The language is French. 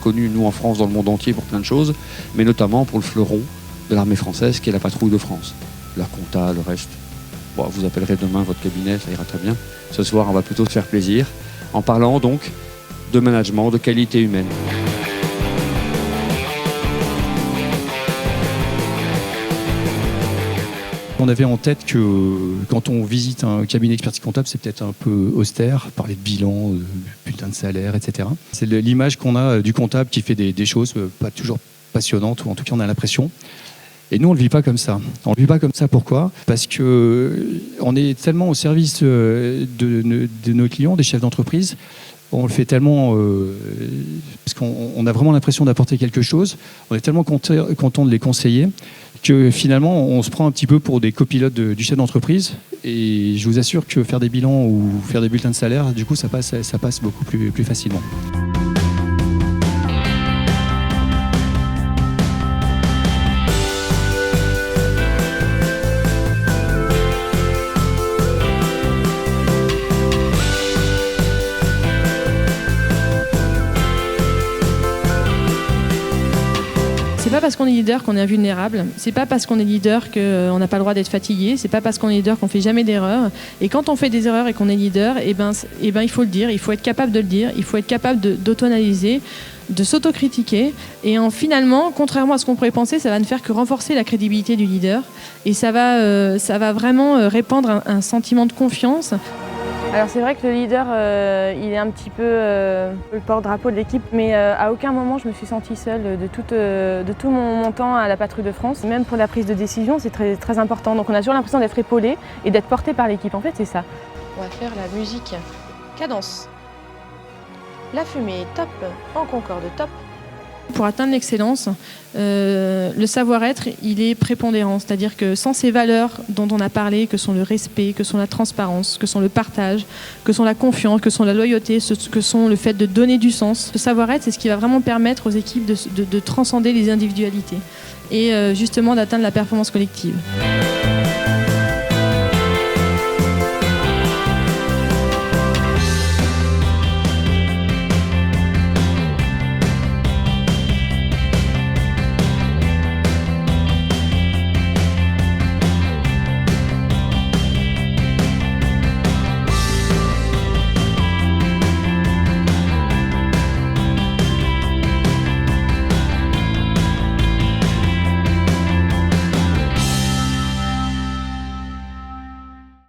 connu, nous, en France, dans le monde entier, pour plein de choses, mais notamment pour le fleuron de l'armée française, qui est la patrouille de France. La compta, le reste. Bon, vous appellerez demain votre cabinet, ça ira très bien. Ce soir, on va plutôt se faire plaisir, en parlant donc de management, de qualité humaine. On avait en tête que quand on visite un cabinet d'expertise comptable, c'est peut-être un peu austère, parler de bilan, de bulletin de salaire, etc. C'est l'image qu'on a du comptable qui fait des choses pas toujours passionnantes, ou en tout cas on a l'impression. Et nous, on ne le vit pas comme ça. On ne le vit pas comme ça, pourquoi ? Parce qu'on est tellement au service de nos clients, des chefs d'entreprise, on le fait tellement parce qu'on a vraiment l'impression d'apporter quelque chose, on est tellement content de les conseiller, que finalement, on se prend un petit peu pour des copilotes du chef d'entreprise. Et je vous assure que faire des bilans ou faire des bulletins de salaire, du coup, ça passe beaucoup plus facilement. C'est pas parce qu'on est leader qu'on est invulnérable. C'est pas parce qu'on est leader qu'on n'a pas le droit d'être fatigué. C'est pas parce qu'on est leader qu'on fait jamais d'erreurs. Et quand on fait des erreurs et qu'on est leader, il faut le dire. Il faut être capable de le dire. Il faut être capable d'auto-analyser, de s'autocritiquer. Et finalement, contrairement à ce qu'on pourrait penser, ça va ne faire que renforcer la crédibilité du leader. Et ça va vraiment répandre un sentiment de confiance. Alors c'est vrai que le leader, il est un petit peu le porte-drapeau de l'équipe, mais à aucun moment je me suis sentie seule de tout mon temps à la patrouille de France. Même pour la prise de décision, c'est très, très important. Donc on a toujours l'impression d'être épaulé et d'être porté par l'équipe. En fait, c'est ça. On va faire la musique cadence. La fumée top, en concorde top. Pour atteindre l'excellence, le savoir-être, il est prépondérant. C'est-à-dire que sans ces valeurs dont on a parlé, que sont le respect, que sont la transparence, que sont le partage, que sont la confiance, que sont la loyauté, que sont le fait de donner du sens, le savoir-être, c'est ce qui va vraiment permettre aux équipes de transcender les individualités et justement d'atteindre la performance collective.